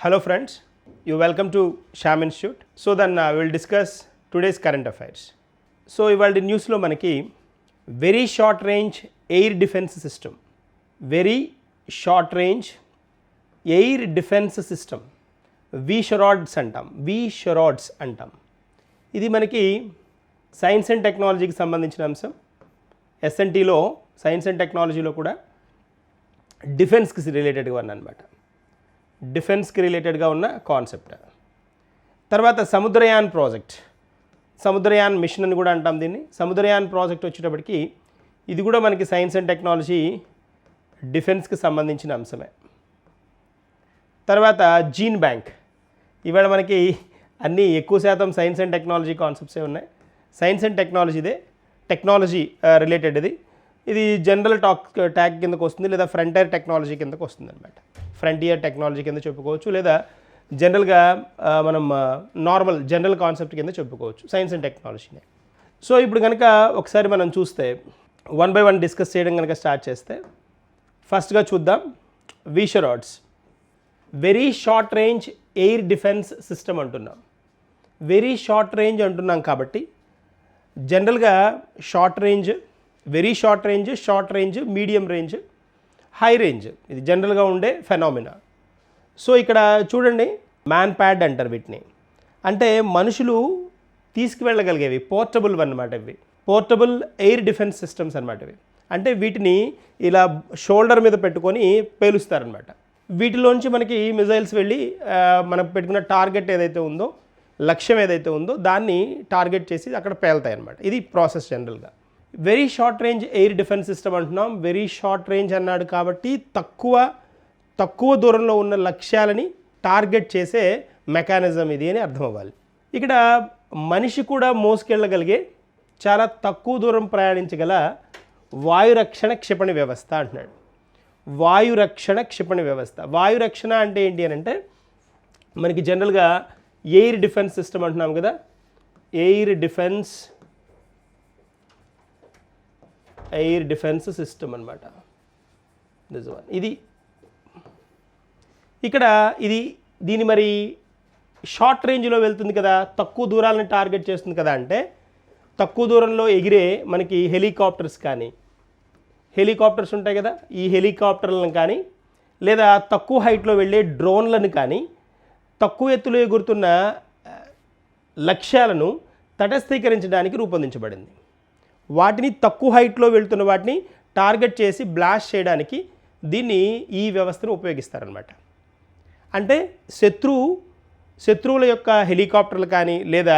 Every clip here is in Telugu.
Hello friends, you welcome to Sham Institute. So then we will discuss today's current affairs. So ఇవాళ న్యూస్లో మనకి very short range air defence system, very short range air defence system VSHORADS అంటాం. ఇది మనకి సైన్స్ అండ్ టెక్నాలజీకి సంబంధించిన అంశం. ఎస్ఎన్టీలో సైన్స్ అండ్ టెక్నాలజీలో కూడా డిఫెన్స్కి రిలేటెడ్గా ఉన్నమాట, డిఫెన్స్కి రిలేటెడ్గా ఉన్న కాన్సెప్ట్. తర్వాత సముద్రయాన్ ప్రాజెక్ట్, సముద్రయాన్ మిషన్ అని కూడా అంటాం దీన్ని. సముద్రయాన్ ప్రాజెక్ట్ వచ్చేటప్పటికి ఇది కూడా మనకి సైన్స్ అండ్ టెక్నాలజీ డిఫెన్స్కి సంబంధించిన అంశమే. తర్వాత జీన్ బ్యాంక్, ఇవాళ మనకి అన్నీ ఎక్కువ శాతం సైన్స్ అండ్ టెక్నాలజీ కాన్సెప్ట్సే ఉన్నాయి. సైన్స్ అండ్ టెక్నాలజీ రిలేటెడ్ ఇది జనరల్ ట్యాగ్ కిందకు వస్తుంది, లేదా ఫ్రంటియర్ టెక్నాలజీ కిందకు వస్తుంది అనమాట. ఫ్రంటియర్ టెక్నాలజీ కింద చెప్పుకోవచ్చు, లేదా జనరల్గా మనం నార్మల్ జనరల్ కాన్సెప్ట్ కింద చెప్పుకోవచ్చు సైన్స్ అండ్ టెక్నాలజీనే. సో ఇప్పుడు కనుక ఒకసారి మనం చూస్తే వన్ బై వన్ డిస్కస్ చేయడం కనుక స్టార్ట్ చేస్తే, ఫస్ట్గా చూద్దాం VSHORADS. Very short range air defence system అంటున్నాం. వెరీ షార్ట్ రేంజ్ అంటున్నాం కాబట్టి జనరల్గా short range, very short range, medium range, high range, ఇది జనరల్గా ఉండే ఫెనామినా. సో ఇక్కడ చూడండి, మ్యాన్ ప్యాడ్ అంటారు వీటిని. అంటే మనుషులు తీసుకువెళ్ళగలిగేవి, పోర్టబుల్ అన్నమాట. ఇవి పోర్టబుల్ ఎయిర్ డిఫెన్స్ సిస్టమ్స్ అనమాట. ఇవి అంటే వీటిని ఇలా షోల్డర్ మీద పెట్టుకొని పేలుస్తారనమాట. వీటిలోంచి మనకి మిజైల్స్ వెళ్ళి మనం పెట్టుకున్న టార్గెట్ ఏదైతే ఉందో, లక్ష్యం ఏదైతే ఉందో దాన్ని టార్గెట్ చేసి అక్కడ పేలుతాయి అన్నమాట. ఇది ప్రాసెస్ జనరల్గా. Very short range air defence system అంటున్నాం. వెరీ షార్ట్ రేంజ్ అన్నాడు కాబట్టి తక్కువ దూరంలో ఉన్న లక్ష్యాలని టార్గెట్ చేసే మెకానిజం ఇది అని అర్థం అవ్వాలి. ఇక్కడ మనిషి కూడా మోసుకెళ్ళగలిగే చాలా తక్కువ దూరం ప్రయాణించగల వాయురక్షణ క్షిపణి వ్యవస్థ అంటున్నాడు. వాయురక్షణ క్షిపణి వ్యవస్థ. వాయురక్షణ అంటే ఏంటి అని అంటే మనకి జనరల్గా ఎయిర్ డిఫెన్స్ సిస్టమ్ అంటున్నాం కదా, ఎయిర్ డిఫెన్స్ సిస్టమ్ అనమాట. ఇది ఇక్కడ దీని మరి షార్ట్ రేంజ్లో వెళ్తుంది కదా, తక్కువ దూరాలను టార్గెట్ చేస్తుంది కదా. అంటే తక్కువ దూరంలో ఎగిరే మనకి హెలికాప్టర్స్ ఉంటాయి కదా, ఈ హెలికాప్టర్లను కానీ, లేదా తక్కువ హైట్లో వెళ్ళే డ్రోన్లను కానీ, తక్కువ ఎత్తులో ఎగురుతున్న లక్ష్యాలను తటస్థీకరించడానికి రూపొందించబడింది. వాటిని తక్కువ హైట్లో వెళ్తున్న వాటిని టార్గెట్ చేసి బ్లాస్ట్ చేయడానికి ఈ వ్యవస్థను ఉపయోగిస్తారనమాట. అంటే శత్రువుల యొక్క హెలికాప్టర్లు కానీ, లేదా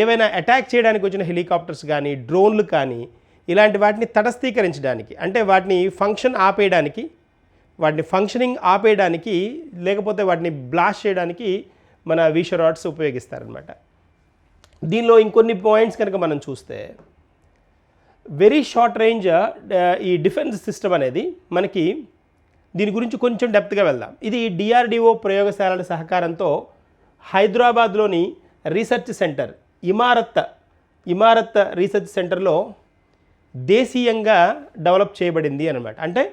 ఏవైనా అటాక్ చేయడానికి వచ్చిన హెలికాప్టర్స్ కానీ, డ్రోన్లు కానీ, ఇలాంటి వాటిని తటస్థీకరించడానికి, అంటే వాటిని ఫంక్షనింగ్ ఆపేయడానికి, లేకపోతే వాటిని బ్లాస్ట్ చేయడానికి మన విషరాడ్స్ ఉపయోగిస్తారనమాట. దీనిలో ఇంకొన్ని పాయింట్స్ కనుక మనం చూస్తే, వెరీ షార్ట్ రేంజ్ ఈ డిఫెన్స్ సిస్టమ్ అనేది మనకి దీని గురించి కొంచెం డెప్త్గా వెళ్దాం. ఇది డిఆర్డిఓ ప్రయోగశాలల సహకారంతో హైదరాబాద్లోని రీసెర్చ్ సెంటర్ ఇమారత్ రీసెర్చ్ సెంటర్లో దేశీయంగా డెవలప్ చేయబడింది అనమాట. అంటే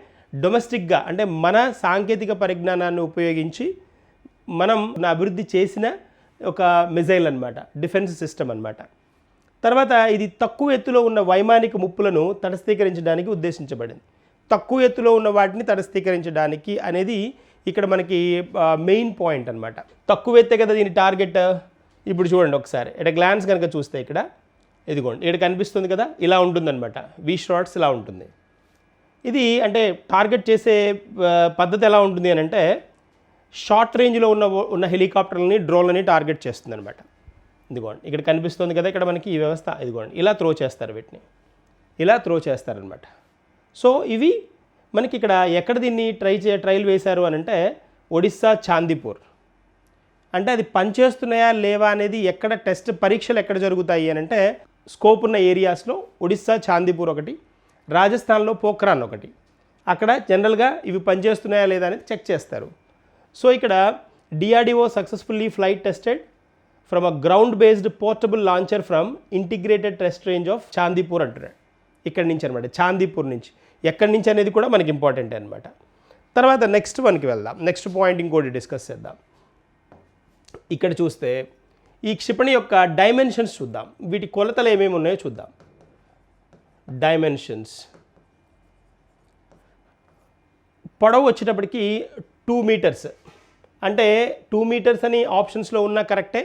డొమెస్టిక్గా, అంటే మన సాంకేతిక పరిజ్ఞానాన్ని ఉపయోగించి మనం అభివృద్ధి చేసిన ఒక మిజైల్ అనమాట, డిఫెన్స్ సిస్టమ్ అనమాట. తర్వాత ఇది తక్కువ ఎత్తులో ఉన్న వైమానిక ముప్పులను తటస్థీకరించడానికి ఉద్దేశించబడింది. తక్కువ ఎత్తులో ఉన్న వాటిని తటస్థీకరించడానికి అనేది ఇక్కడ మనకి మెయిన్ పాయింట్ అనమాట. తక్కువ ఎత్తే కదా దీని టార్గెట్. ఇప్పుడు చూడండి ఒకసారి ఎట్ గ్లాన్స్ కనుక చూస్తే, ఇదిగోండి ఇక్కడ కనిపిస్తుంది కదా, ఇలా ఉంటుందన్నమాట. విషరాడ్స్ ఇలా ఉంటుంది. ఇది అంటే టార్గెట్ చేసే పద్ధతి ఎలా ఉంటుంది అని అంటే, షార్ట్ రేంజ్లో ఉన్న హెలికాప్టర్లని, డ్రోన్లని టార్గెట్ చేస్తుంది అనమాట. ఇదిగోండి ఇక్కడ కనిపిస్తుంది కదా, ఇక్కడ మనకి ఈ వ్యవస్థ, ఇదిగోండి ఇలా త్రో చేస్తారు, వీటిని ఇలా త్రో చేస్తారనమాట. సో ఇవి మనకి ఇక్కడ ఎక్కడ దీన్ని ట్రయల్ వేశారు అని అంటే, ఒడిస్సా చాందీపూర్. అంటే అది పనిచేస్తున్నాయా లేవా అనేది ఎక్కడ పరీక్షలు ఎక్కడ జరుగుతాయి అని అంటే, స్కోప్ ఉన్న ఏరియాస్లో ఒడిస్సా చాందీపూర్ ఒకటి, రాజస్థాన్లో పోఖ్రాన్ ఒకటి. అక్కడ జనరల్గా ఇవి పనిచేస్తున్నాయా లేదా అనేది చెక్ చేస్తారు. సో ఇక్కడ DRDO successfully flight tested from a ground based portable launcher from integrated test range of Chandipur అంటున్నాడు. ఇక్కడి నుంచి అనమాట, చాందీపూర్ నుంచి. ఎక్కడి నుంచి అనేది కూడా మనకి ఇంపార్టెంట్ అనమాట. తర్వాత నెక్స్ట్ వన్కి వెళ్దాం. నెక్స్ట్ పాయింట్ ఇంకోటి డిస్కస్ చేద్దాం. ఇక్కడ చూస్తే ఈ క్షిపణి యొక్క డైమెన్షన్స్ చూద్దాం. వీటి కొలతలు ఏమేమి ఉన్నాయో చూద్దాం. డైమెన్షన్స్ పొడవు వచ్చేటప్పటికి 2 మీటర్స్, అంటే 2 మీటర్స్ అని ఆప్షన్స్లో ఉన్నా కరెక్టే,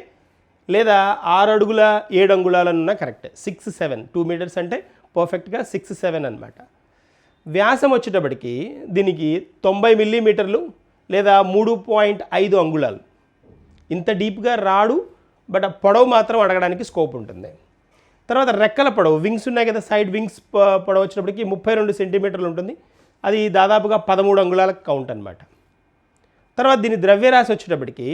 లేదా 6 అడుగుల 7 అంగుళాలని ఉన్నా కరెక్టే. 6-7 2 మీటర్స్ అంటే పర్ఫెక్ట్గా 6-7 అనమాట. వ్యాసం వచ్చేటప్పటికి దీనికి 90 మిల్లీమీటర్లు లేదా 3.5 అంగుళాలు. ఇంత డీప్గా రాడు, బట్ ఆ పొడవు మాత్రం అడగడానికి స్కోప్ ఉంటుంది. తర్వాత రెక్కల పొడవు, వింగ్స్ ఉన్నాయి కదా, సైడ్ వింగ్స్ పొడవు వచ్చేటప్పటికి 32 సెంటీమీటర్లు ఉంటుంది. అది దాదాపుగా 13 అంగుళాలకు కౌంట్ అనమాట. తర్వాత దీని ద్రవ్యరాశి వచ్చేటప్పటికి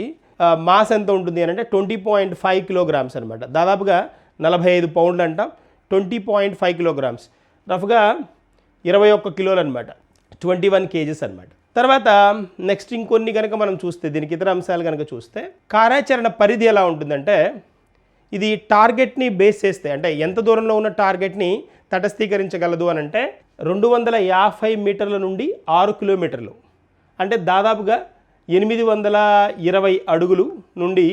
మాస్ ఎంత ఉంటుంది అని అంటే 20.5 కిలోగ్రామ్స్ అనమాట. దాదాపుగా 45 పౌండ్లు అంటాం. 20.5 కిలోగ్రామ్స్, రఫ్గా 21 కిలోలు అనమాట. 21 కేజెస్ అనమాట. తర్వాత నెక్స్ట్ ఇంకొన్ని కనుక మనం చూస్తే, దీనికి ఇతర అంశాలు కనుక చూస్తే, కార్యాచరణ పరిధి ఎలా ఉంటుందంటే, ఇది టార్గెట్ని బేస్ చేస్తే, అంటే ఎంత దూరంలో ఉన్న టార్గెట్ని తటస్థీకరించగలదు అని అంటే 250 మీటర్ల నుండి 6 కిలోమీటర్లు, అంటే దాదాపుగా 820 అడుగులు నుండి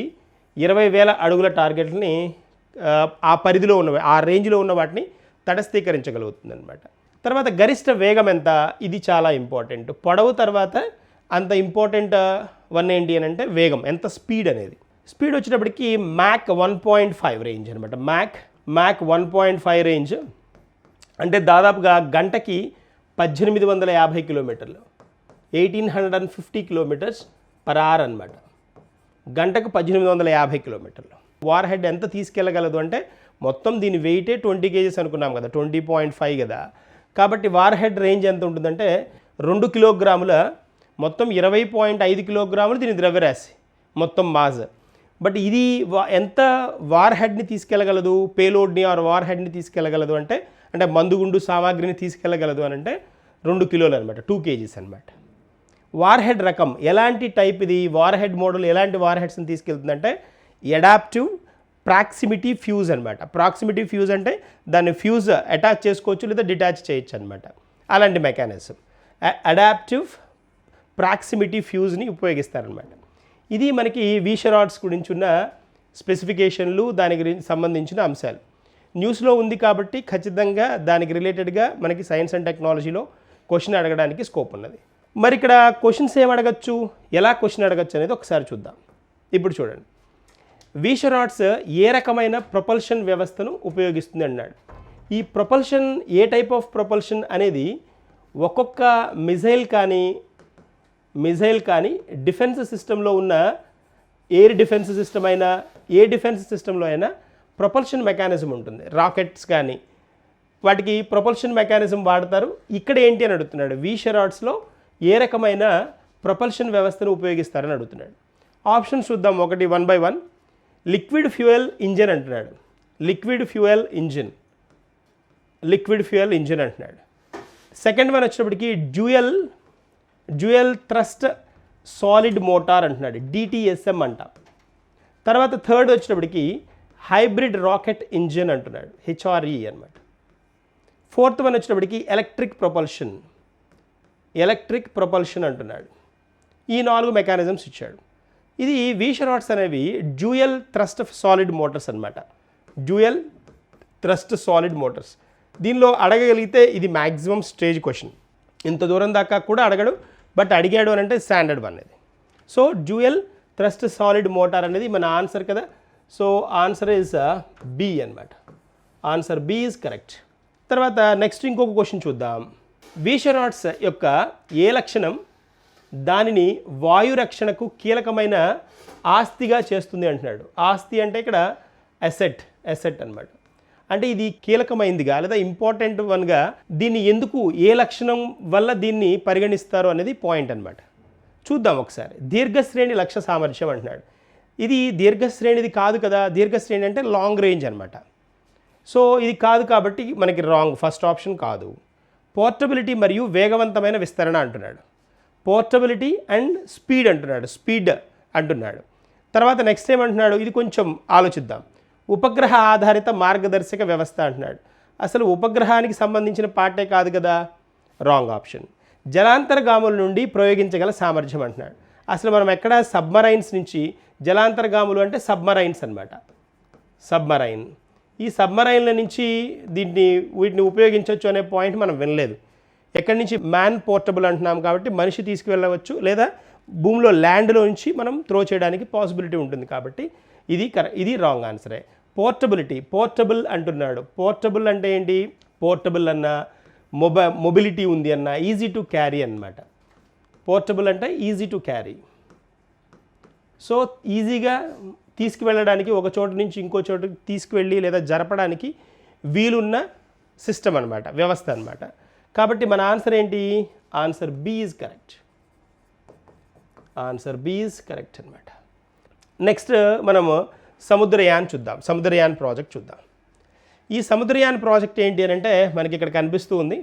20,000 అడుగుల టార్గెట్ని ఆ పరిధిలో ఉన్నవి, ఆ రేంజ్లో ఉన్న వాటిని తటస్థీకరించగలుగుతుంది అనమాట. తర్వాత గరిష్ట వేగం ఎంత, ఇది చాలా ఇంపార్టెంట్. పొడవు తర్వాత అంత ఇంపార్టెంట్ వన్ ఏంటి అని అంటే వేగం, ఎంత స్పీడ్ అనేది. స్పీడ్ వచ్చేటప్పటికి మ్యాక్ 1.5 రేంజ్ అనమాట. మ్యాక్ 1.5 రేంజ్ అంటే దాదాపుగా గంటకి 1850 కిలోమీటర్లు, 1850 కిలోమీటర్స్ పర్ అవర్ అనమాట. గంటకు 1850 కిలోమీటర్లు. వార్ హెడ్ ఎంత తీసుకెళ్ళగలదు అంటే, మొత్తం దీని వెయిటే 20 కేజెస్ అనుకున్నాం కదా, 20.5 కదా, కాబట్టి వార్ హెడ్ రేంజ్ ఎంత ఉంటుందంటే 2 కిలోగ్రాముల, మొత్తం 20.5 కిలోగ్రాములు దీని ద్రవ్యరాశి, మొత్తం మాస్. బట్ ఇది ఎంత వార్ హెడ్ని తీసుకెళ్ళగలదు, పేలోడ్ని ఆర్ వార్ హెడ్ని తీసుకెళ్ళగలదు అంటే మందుగుండు సామాగ్రిని తీసుకెళ్ళగలదు అని అంటే 2 కిలోలు అనమాట, 2 కేజీస్ అనమాట. వార్ హెడ్ రకం ఎలాంటి టైప్ ఇది, వార్ హెడ్ మోడల్ ఎలాంటి వార్ హెడ్స్ని తీసుకెళ్తుందంటే అడాప్టివ్ ప్రాక్సిమిటీ ఫ్యూజ్ అనమాట. ప్రాక్సిమిటీ ఫ్యూజ్ అంటే దాన్ని ఫ్యూజ్ అటాచ్ చేసుకోవచ్చు లేదా డిటాచ్ చేయొచ్చు అనమాట. అలాంటి మెకానిజం అడాప్టివ్ ప్రాక్సిమిటీ ఫ్యూజ్ని ఉపయోగిస్తారనమాట. ఇది మనకి వీషరాడ్స్ గురించి ఉన్న స్పెసిఫికేషన్లు, దాని గురించి సంబంధించిన అంశాలు. న్యూస్లో ఉంది కాబట్టి ఖచ్చితంగా దానికి రిలేటెడ్గా మనకి సైన్స్ అండ్ టెక్నాలజీలో క్వశ్చన్ అడగడానికి స్కోప్ ఉన్నది. మరి ఇక్కడ క్వశ్చన్స్ ఏం అడగచ్చు, ఎలా క్వశ్చన్ అడగచ్చు అనేది ఒకసారి చూద్దాం. ఇప్పుడు చూడండి, వీషరాడ్స్ ఏ రకమైన ప్రొపల్షన్ వ్యవస్థను ఉపయోగిస్తుంది అన్నాడు. ఈ propulsion, A type of propulsion అనేది ఒక్కొక్క మిజైల్ కానీ డిఫెన్స్ సిస్టంలో ఉన్న ఎయిర్ డిఫెన్స్ సిస్టమ్ అయినా ఏ డిఫెన్స్ సిస్టంలో అయినా ప్రొపల్షన్ మెకానిజం ఉంటుంది. రాకెట్స్ కానీ వాటికి ప్రొపల్షన్ మెకానిజం వాడతారు. ఇక్కడ ఏంటి అని అడుగుతున్నాడు, వీషరాడ్స్లో ఏ రకమైన ప్రొపల్షన్ వ్యవస్థను ఉపయోగిస్తారని అడుగుతున్నాడు. ఆప్షన్స్ చూద్దాం, ఒకటి 1 by 1. లిక్విడ్ ఫ్యూయల్ ఇంజిన్ అంటున్నాడు. లిక్విడ్ ఫ్యూయల్ ఇంజిన్ అంటున్నాడు. సెకండ్ వన్ వచ్చేటప్పటికి డ్యూయల్ థ్రస్ట్ సాలిడ్ మోటార్ అంటున్నాడు, DTSM అంట. తర్వాత థర్డ్ వచ్చేటప్పటికి హైబ్రిడ్ రాకెట్ ఇంజిన్ అంటున్నాడు, HRE అనమాట. ఫోర్త్ వన్ వచ్చేటప్పటికి ఎలక్ట్రిక్ ప్రొపల్షన్ అంటున్నాడు. ఈ 4 మెకానిజమ్స్ ఇచ్చాడు. ఇది వీషరాడ్స్ అనేవి డ్యూయల్ థ్రస్ట్ సాలిడ్ మోటార్స్ అనమాట. Dual thrust solid Motors. దీనిలో అడగగలిగితే ఇది మ్యాక్సిమం స్టేజ్ క్వశ్చన్. ఇంత దూరం దాకా కూడా అడగడు, బట్ అడిగాడు అని అంటే స్టాండర్డ్ వన్ అనేది. So dual thrust solid motor అనేది మన ఆన్సర్ కదా. సో ఆన్సర్ ఈజ్ B అనమాట. Answer B is correct. తర్వాత నెక్స్ట్ ఇంకొక క్వశ్చన్ చూద్దాం. వీషరాడ్స్ యొక్క ఏ లక్షణం దానిని వాయు రక్షణకు కీలకమైన ఆస్తిగా చేస్తుంది అంటున్నాడు. ఆస్తి అంటే ఇక్కడ అసెట్ అనమాట. అంటే ఇది కీలకమైందిగా లేదా ఇంపార్టెంట్ వన్గా దీన్ని ఎందుకు, ఏ లక్షణం వల్ల దీన్ని పరిగణిస్తారు అనేది పాయింట్ అనమాట. చూద్దాం ఒకసారి. దీర్ఘశ్రేణి లక్ష్య సామర్థ్యం అంటున్నాడు. ఇది దీర్ఘశ్రేణిది కాదు కదా, దీర్ఘశ్రేణి అంటే లాంగ్ రేంజ్ అనమాట. సో ఇది కాదు కాబట్టి మనకి రాంగ్, ఫస్ట్ ఆప్షన్ కాదు. పోర్టబిలిటీ మరియు వేగవంతమైన విస్తరణ అంటున్నాడు. పోర్టబిలిటీ అండ్ స్పీడ్ అంటున్నాడు. తర్వాత నెక్స్ట్ ఏమంటున్నాడు, ఇది కొంచెం ఆలోచిద్దాం. ఉపగ్రహ ఆధారిత మార్గదర్శక వ్యవస్థ అంటున్నాడు. అసలు ఉపగ్రహానికి సంబంధించిన పార్టే కాదు కదా, రాంగ్ ఆప్షన్. జలాంతర్గాముల నుండి ప్రయోగించగల సామర్థ్యం అంటున్నాడు. అసలు మనం ఎక్కడ సబ్మరైన్స్ నుంచి, జలాంతర్గాములు అంటే సబ్మరైన్స్ అన్నమాట, సబ్మరైన్. ఈ సబ్మరైన్ల నుంచి వీటిని ఉపయోగించవచ్చు అనే పాయింట్ మనం వినలేదు. ఎక్కడి నుంచి మ్యాన్ పోర్టబుల్ అంటున్నాం కాబట్టి మనిషి తీసుకువెళ్ళవచ్చు, లేదా భూమిలో ల్యాండ్లో నుంచి మనం త్రో చేయడానికి పాసిబిలిటీ ఉంటుంది. కాబట్టి ఇది రాంగ్ ఆన్సరే. పోర్టబుల్ అంటున్నాడు. పోర్టబుల్ అంటే ఏంటి? పోర్టబుల్ అన్న మొబిలిటీ ఉంది అన్న, ఈజీ టు క్యారీ అన్నమాట. పోర్టబుల్ అంటే ఈజీ టు క్యారీ. సో ఈజీగా తీసుకువెళ్ళడానికి, ఒక చోటు నుంచి ఇంకో చోటుకి తీసుకువెళ్ళి లేదా జరపడానికి వీలున్న సిస్టమ్ అనమాట, వ్యవస్థ అనమాట. కాబట్టి మన ఆన్సర్ ఏంటి? Answer B is correct. Answer B is correct అనమాట. నెక్స్ట్ మనము సముద్రయాన్ చూద్దాం. సముద్రయాన్ ప్రాజెక్ట్ చూద్దాం. ఈ సముద్రయాన్ ప్రాజెక్ట్ ఏంటి అని అంటే మనకి ఇక్కడ కనిపిస్తూ ఉంది.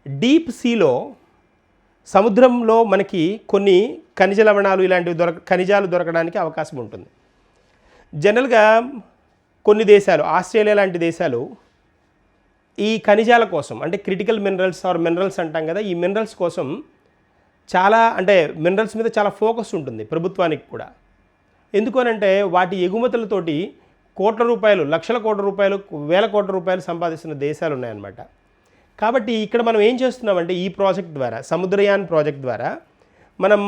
డీప్ సీలో, సముద్రంలో మనకి కొన్ని ఖనిజ లవణాలు ఇలాంటివి ఖనిజాలు దొరకడానికి అవకాశం ఉంటుంది. జనరల్గా కొన్ని దేశాలు, ఆస్ట్రేలియా లాంటి దేశాలు ఈ ఖనిజాల కోసం, అంటే క్రిటికల్ మినరల్స్ అంటాం కదా, ఈ మినరల్స్ కోసం చాలా, అంటే మినరల్స్ మీద చాలా ఫోకస్ ఉంటుంది ప్రభుత్వానికి కూడా. ఎందుకు అనంటే వాటి ఎగుమతులతోటి కోట్ల రూపాయలు, లక్షల కోట్ల రూపాయలు, వేల కోట్ల రూపాయలు సంపాదిస్తున్న దేశాలు ఉన్నాయన్నమాట. కాబట్టి ఇక్కడ మనం ఏం చేస్తున్నామంటే ఈ ప్రాజెక్ట్ ద్వారా, సముద్రయాన్ ప్రాజెక్ట్ ద్వారా మనం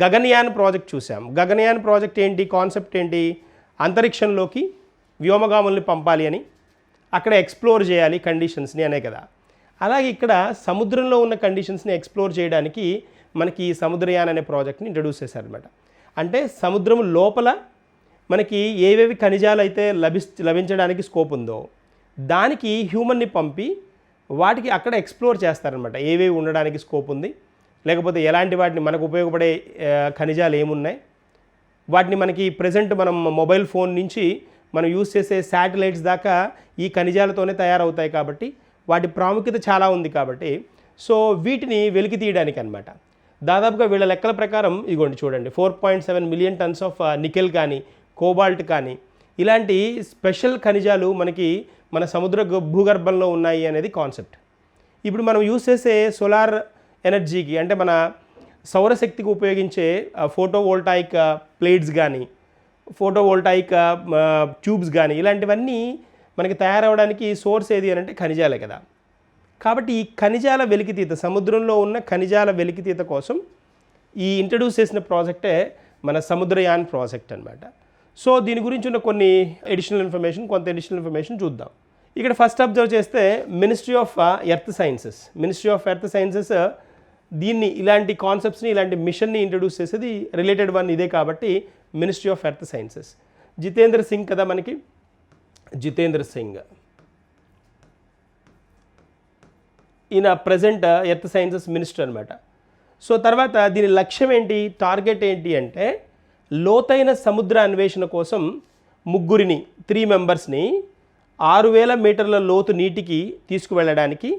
గగనయాన్ ప్రాజెక్ట్ చూసాం. గగనయాన్ ప్రాజెక్ట్ ఏంటి? కాన్సెప్ట్ ఏంటి? అంతరిక్షంలోకి వ్యోమగాముల్ని పంపాలి అని, అక్కడ ఎక్స్ప్లోర్ చేయాలి కండిషన్స్ని అనే కదా. అలాగే ఇక్కడ సముద్రంలో ఉన్న కండిషన్స్ని ఎక్స్ప్లోర్ చేయడానికి మనకి ఈ సముద్రయాన్ అనే ప్రాజెక్ట్ని ఇంట్రడ్యూస్ చేశారనమాట. అంటే సముద్రం లోపల మనకి ఏవేవి ఖనిజాలు అయితే లభించడానికి స్కోప్ ఉందో దానికి హ్యూమన్ని పంపి వాటికి అక్కడ ఎక్స్ప్లోర్ చేస్తారనమాట. ఏవేవి ఉండడానికి స్కోప్ ఉంది, లేకపోతే ఎలాంటి వాటిని మనకు ఉపయోగపడే ఖనిజాలు ఏమున్నాయి, వాటిని మనకి ప్రజెంట్ మనం మొబైల్ ఫోన్ నుంచి మనం యూజ్ చేసే శాటిలైట్స్ దాకా ఈ ఖనిజాలతోనే తయారవుతాయి. కాబట్టి వాటి ప్రాముఖ్యత చాలా ఉంది. కాబట్టి సో వీటిని వెలికి తీయడానికి అనమాట. దాదాపుగా వీళ్ళ లెక్కల ప్రకారం ఇదిగోండి చూడండి, 4.7 మిలియన్ టన్స్ ఆఫ్ నికెల్ కానీ, కోబాల్ట్ కానీ, ఇలాంటి స్పెషల్ ఖనిజాలు మనకి మన సముద్ర భూగర్భంలో ఉన్నాయి అనేది కాన్సెప్ట్. ఇప్పుడు మనం యూజ్ చేసే సోలార్ ఎనర్జీకి, అంటే మన సౌరశక్తికి ఉపయోగించే ఫోటోవోల్టాయిక్ ప్లేట్స్ కానీ, ఫోటోవోల్టాయిక్ ట్యూబ్స్ కానీ, ఇలాంటివన్నీ మనకి తయారవడానికి సోర్స్ ఏది అని అంటే ఖనిజాలే కదా. కాబట్టి ఈ ఖనిజాల వెలికితీత, సముద్రంలో ఉన్న ఖనిజాల వెలికితీత కోసం ఈ ఇంట్రడ్యూస్ చేసిన ప్రాజెక్టే మన సముద్రయాన్ ప్రాజెక్ట్ అనమాట. సో దీని గురించి ఉన్న కొంత అడిషనల్ ఇన్ఫర్మేషన్ చూద్దాం. ఇక్కడ ఫస్ట్ అబ్జర్వ్ చేస్తే మినిస్ట్రీ ఆఫ్ ఎర్త్ సైన్సెస్ దీన్ని, ఇలాంటి కాన్సెప్ట్స్ని, ఇలాంటి మిషన్ని ఇంట్రడ్యూస్ చేసేది రిలేటెడ్ వన్ ఇదే. కాబట్టి ministry of earth sciences. Jitendra Singh కదా మనకి, జితేంద్ర సింగ్ ఈయన ప్రజెంట్ ఎర్త్ సైన్సెస్ మినిస్టర్ అనమాట. సో తర్వాత దీని లక్ష్యం ఏంటి, టార్గెట్ ఏంటి అంటే లోతైన సముద్ర అన్వేషణ కోసం 3 మెంబర్స్ని 6000 మీటర్ల లోతు నీటికి తీసుకువెళ్ళడానికి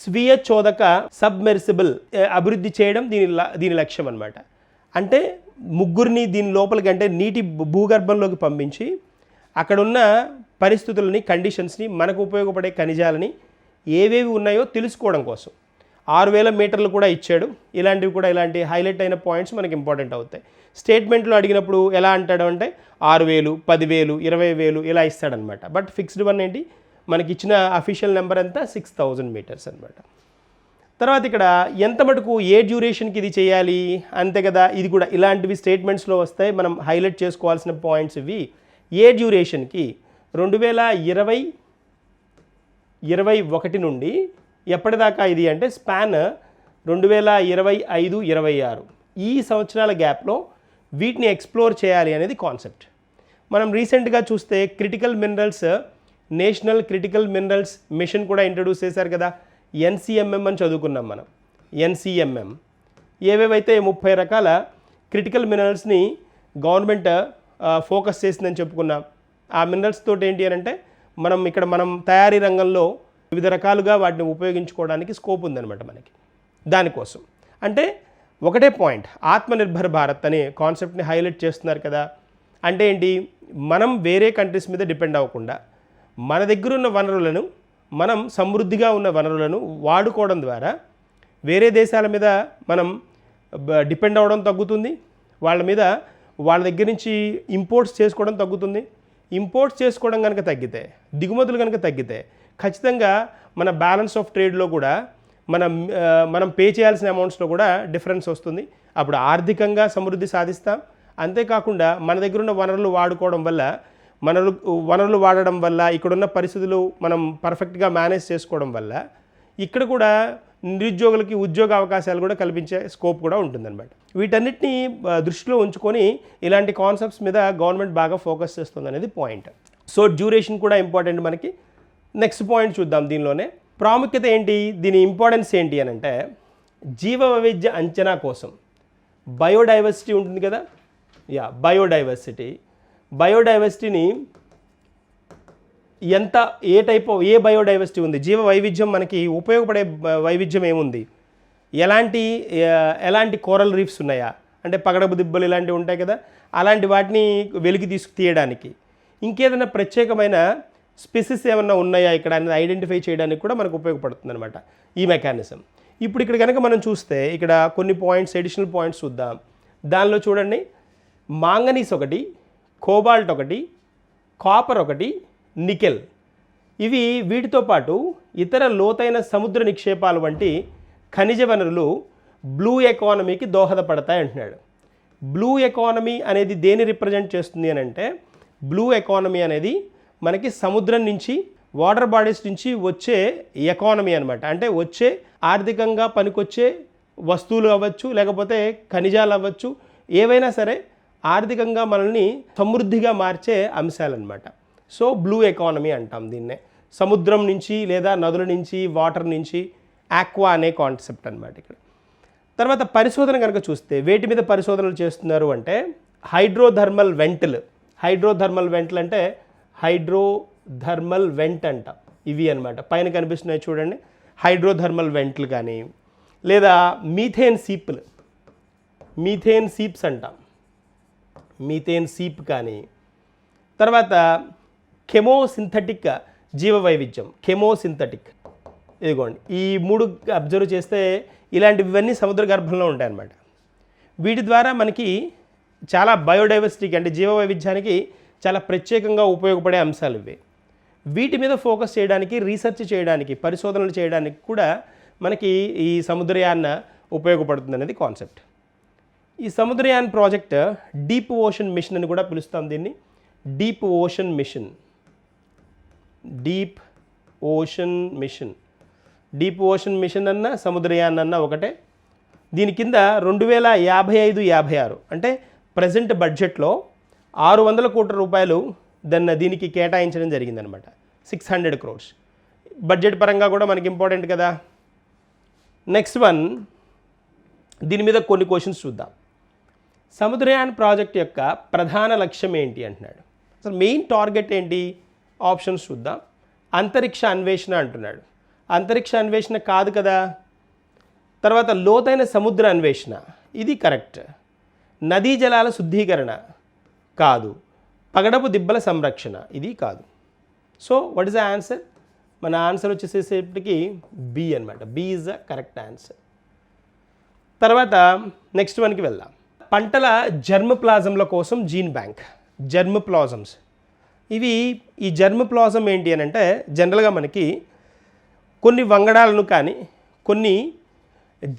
స్వీయ చోదక సబ్మెర్సిబుల్ అభివృద్ధి చేయడం దీని లక్ష్యం అనమాట. అంటే 3 దీని లోపలికి, అంటే నీటి భూగర్భంలోకి పంపించి అక్కడున్న పరిస్థితులని, కండిషన్స్ని, మనకు ఉపయోగపడే ఖనిజాలని ఏవేవి ఉన్నాయో తెలుసుకోవడం కోసం 6000 మీటర్లు కూడా ఇచ్చాడు. ఇలాంటి హైలైట్ అయిన పాయింట్స్ మనకి ఇంపార్టెంట్ అవుతాయి. స్టేట్మెంట్లో అడిగినప్పుడు ఎలా అంటాడు అంటే 6000, 10,000, 20,000 ఇలా ఇస్తాడనమాట. బట్ ఫిక్స్డ్ వన్ ఏంటి, మనకి ఇచ్చిన అఫీషియల్ నెంబర్ అంతా 6000 మీటర్స్ అనమాట. తర్వాత ఇక్కడ ఎంత మటుకు ఏ డ్యూరేషన్కి ఇది చేయాలి అంతే కదా. ఇది కూడా ఇలాంటివి స్టేట్మెంట్స్లో వస్తాయి. మనం హైలైట్ చేసుకోవాల్సిన పాయింట్స్ ఇవి. ఏ డ్యూరేషన్కి 2021 నుండి ఎప్పటిదాకా ఇది అంటే స్పాన్ 2025-26 ఈ సంవత్సరాల గ్యాప్లో వీటిని ఎక్స్ప్లోర్ చేయాలి అనేది కాన్సెప్ట్. మనం రీసెంట్గా చూస్తే నేషనల్ క్రిటికల్ మినరల్స్ మిషన్ కూడా ఇంట్రడ్యూస్ చేశారు కదా. NCMM అని చదువుకున్నాం మనం. NCMM ఏవేవైతే 30 రకాల క్రిటికల్ మినరల్స్ని గవర్నమెంట్ ఫోకస్ చేసిందని చెప్పుకున్నాం. ఆ మినరల్స్ తోటి ఏంటి అని అంటే మనం తయారీ రంగంలో వివిధ రకాలుగా వాటిని ఉపయోగించుకోవడానికి స్కోప్ ఉందన్నమాట మనకి. దానికోసం అంటే ఒకటే పాయింట్, ఆత్మనిర్భర్ భారత్ అనే కాన్సెప్ట్ని హైలైట్ చేస్తున్నారు కదా. అంటే ఏంటి, మనం వేరే కంట్రీస్ మీద డిపెండ్ అవ్వకుండా మన దగ్గర ఉన్న వనరులను, మనం సమృద్ధిగా ఉన్న వనరులను వాడుకోవడం ద్వారా వేరే దేశాల మీద మనం డిపెండ్ అవ్వడం తగ్గుతుంది, వాళ్ళ దగ్గర నుంచి ఇంపోర్ట్స్ చేసుకోవడం తగ్గుతుంది. ఇంపోర్ట్స్ చేసుకోవడం కనుక తగ్గితే, దిగుమతులు కనుక తగ్గితే ఖచ్చితంగా మన బ్యాలెన్స్ ఆఫ్ ట్రేడ్లో కూడా మనం పే చేయాల్సిన అమౌంట్స్లో కూడా డిఫరెన్స్ వస్తుంది. అప్పుడు ఆర్థికంగా సమృద్ధి సాధిస్తాం. అంతేకాకుండా మన దగ్గర ఉన్న వనరులు వాడడం వల్ల ఇక్కడున్న పరిస్థితులు మనం పర్ఫెక్ట్గా మేనేజ్ చేసుకోవడం వల్ల ఇక్కడ కూడా నిరుద్యోగులకి ఉద్యోగ అవకాశాలు కూడా కల్పించే స్కోప్ కూడా ఉంటుందన్నమాట. వీటన్నిటిని దృష్టిలో ఉంచుకొని ఇలాంటి కాన్సెప్ట్స్ మీద గవర్నమెంట్ బాగా ఫోకస్ చేస్తుంది అనేది పాయింట్. సో డ్యూరేషన్ కూడా ఇంపార్టెంట్ మనకి. నెక్స్ట్ పాయింట్ చూద్దాం. దీనిలోనే ప్రాముఖ్యత ఏంటి, దీని ఇంపార్టెన్స్ ఏంటి అని అంటే, జీవ వైవిధ్య అంచనా కోసం బయోడైవర్సిటీ ఉంటుంది కదా, బయోడైవర్సిటీని ఏ బయోడైవర్సిటీ ఉంది, జీవ వైవిధ్యం మనకి ఉపయోగపడే వైవిధ్యం ఏముంది, ఎలాంటి కోరల్ రీఫ్స్ ఉన్నాయా, అంటే పగడపు దిబ్బలు ఇలాంటివి ఉంటాయి కదా, అలాంటి వాటిని వెలికి తీయడానికి ఇంకేదైనా ప్రత్యేకమైన స్పెసిస్ ఏమన్నా ఉన్నాయా ఇక్కడ అనేది ఐడెంటిఫై చేయడానికి కూడా మనకు ఉపయోగపడుతుంది అనమాట ఈ మెకానిజం. ఇప్పుడు ఇక్కడ కనుక మనం చూస్తే ఇక్కడ కొన్ని పాయింట్స్, అడిషనల్ పాయింట్స్ చూద్దాం. దానిలో చూడండి, మాంగనీస్ ఒకటి, కోబాల్ట్ ఒకటి, కాపర్ ఒకటి, నికెల్, వీటితో పాటు ఇతర లోతైన సముద్ర నిక్షేపాలు వంటి ఖనిజ వనరులు బ్లూ ఎకానమీకి దోహదపడతాయి అంటున్నాడు. బ్లూ ఎకానమీ అనేది దేని రిప్రజెంట్ చేస్తుంది అని అంటే, బ్లూ ఎకానమీ అనేది మనకి సముద్రం నుంచి, వాటర్ బాడీస్ నుంచి వచ్చే ఎకానమీ అనమాట. అంటే వచ్చే ఆర్థికంగా పనికొచ్చే వస్తువులు అవ్వచ్చు, లేకపోతే ఖనిజాలు అవ్వచ్చు, ఏవైనా సరే ఆర్థికంగా మనల్ని సమృద్ధిగా మార్చే అంశాలన్నమాట. సో బ్లూ ఎకానమీ అంటాం దీన్నే. సముద్రం నుంచి లేదా నదుల నుంచి, వాటర్ నుంచి, ఆక్వా అనే కాన్సెప్ట్ అనమాట ఇక్కడ. తర్వాత పరిశోధన కనుక చూస్తే వేటి మీద పరిశోధనలు చేస్తున్నారు అంటే, హైడ్రోథర్మల్ వెంట్లు అంటే హైడ్రోథర్మల్ వెంట్ అంట, ఇవి అనమాట. పైన కనిపిస్తున్నాయి చూడండి, హైడ్రోథర్మల్ వెంట్లు కానీ, లేదా మీథేన్ సీప్స్ అంటాం, మీథేన్ సీప్ కానీ. తర్వాత కెమోసింథటిక్ జీవ వైవిధ్యం, ఇదిగోండి ఈ 3 అబ్జర్వ్ చేస్తే ఇలాంటివన్నీ సముద్ర గర్భంలో ఉంటాయన్నమాట. వీటి ద్వారా మనకి చాలా బయోడైవర్సిటీకి అంటే జీవ వైవిధ్యానికి చాలా ప్రత్యేకంగా ఉపయోగపడే అంశాలు ఇవి. వీటి మీద ఫోకస్ చేయడానికి, రీసెర్చ్ చేయడానికి, పరిశోధనలు చేయడానికి కూడా మనకి ఈ సముద్రయాన్ ఉపయోగపడుతుంది అనేది కాన్సెప్ట్. ఈ Samudrayaan project deep ocean mission అని కూడా పిలుస్తాం దీన్ని. డీప్ ఓషన్ మిషన్ అన్న సముద్రయాన్ అన్న ఒకటే. దీని కింద 2055-56 అంటే ప్రజెంట్ బడ్జెట్లో 600 కోట్ల రూపాయలు దీనికి కేటాయించడం జరిగిందనమాట. 600 crores బడ్జెట్ పరంగా కూడా మనకి ఇంపార్టెంట్ కదా. నెక్స్ట్ వన్, దీని మీద కొన్ని క్వశ్చన్స్ చూద్దాం. సముద్రయాన్ ప్రాజెక్ట్ యొక్క ప్రధాన లక్ష్యం ఏంటి అంటున్నాడు. అసలు మెయిన్ టార్గెట్ ఏంటి, ఆప్షన్స్ చూద్దాం. అంతరిక్ష అన్వేషణ అంటున్నాడు. అంతరిక్ష అన్వేషణ కాదు కదా. తర్వాత లోతైన సముద్ర అన్వేషణ, ఇది కరెక్ట్. నదీ జలాల శుద్ధీకరణ కాదు. పగడపు దిబ్బల సంరక్షణ, ఇది కాదు. So what is the answer? మన ఆన్సర్ వచ్చేసేపటికి బి అనమాట. B is the correct answer. తర్వాత నెక్స్ట్ వన్కి వెళ్దాం. పంటల జర్మ్ ప్లాజంల కోసం జీన్ బ్యాంక్, జర్మ్ ప్లాజమ్స్. ఈ జర్మ్ ప్లాజం ఏంటి అని అంటే, జనరల్గా మనకి కొన్ని వంగడాలను కానీ కొన్ని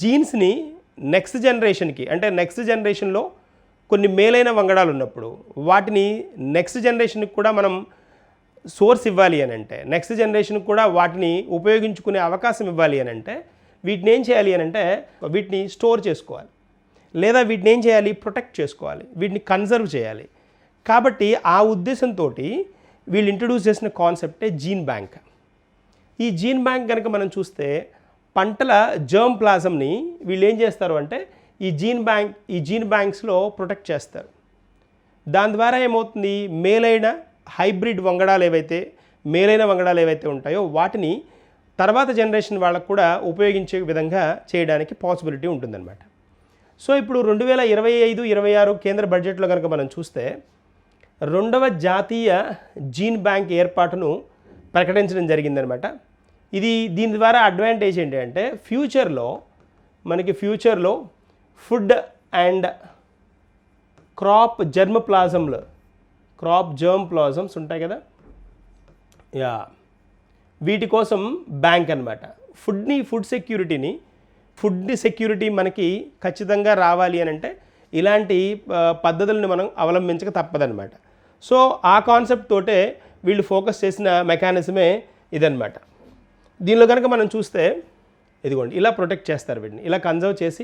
జీన్స్ని నెక్స్ట్ జనరేషన్కి, అంటే నెక్స్ట్ జనరేషన్లో కొన్ని మేలైన వంగడాలు ఉన్నప్పుడు వాటిని నెక్స్ట్ జనరేషన్కి కూడా మనం సోర్స్ ఇవ్వాలి అని అంటే, నెక్స్ట్ జనరేషన్కి కూడా వాటిని ఉపయోగించుకునే అవకాశం ఇవ్వాలి అని అంటే, వీటిని ఏం చేయాలి అని అంటే, వీటిని స్టోర్ చేసుకోవాలి, లేదా వీటిని ఏం చేయాలి, ప్రొటెక్ట్ చేసుకోవాలి, వీటిని కన్జర్వ్ చేయాలి. కాబట్టి ఆ ఉద్దేశంతో వీళ్ళు ఇంట్రడ్యూస్ చేసిన కాన్సెప్టే జీన్ బ్యాంక్. ఈ జీన్ బ్యాంక్ కనుక మనం చూస్తే పంటల జర్మ్ ప్లాజంని వీళ్ళు ఏం చేస్తారు అంటే ఈ జీన్ బ్యాంక్స్లో ప్రొటెక్ట్ చేస్తారు. దాని ద్వారా ఏమవుతుంది, మేలైన వంగడాలు ఏవైతే ఉంటాయో వాటిని తర్వాత జనరేషన్ వాళ్ళకు కూడా ఉపయోగించే విధంగా చేయడానికి పాసిబిలిటీ ఉంటుందన్నమాట. సో ఇప్పుడు 2025-26 కేంద్ర బడ్జెట్లో కనుక మనం చూస్తే 2వ జాతీయ జీన్ బ్యాంక్ ఏర్పాటును ప్రకటించడం జరిగిందనమాట. దీని ద్వారా అడ్వాంటేజ్ ఏంటి అంటే, ఫ్యూచర్లో మనకి ఫ్యూచర్లో ఫుడ్ అండ్ క్రాప్ జర్మ్ ప్లాజమ్స్ ఉంటాయి కదా, యా, వీటి కోసం బ్యాంక్ అనమాట. ఫుడ్ సెక్యూరిటీ మనకి ఖచ్చితంగా రావాలి అని అంటే ఇలాంటి పద్ధతులను మనం అవలంబించక తప్పదనమాట. సో ఆ కాన్సెప్ట్ తోటే వీళ్ళు ఫోకస్ చేసిన మెకానిజమే ఇదనమాట. దీనిలో కనుక మనం చూస్తే ఇదిగోండి ఇలా ప్రొటెక్ట్ చేస్తారు వీటిని, ఇలా కన్జర్వ్ చేసి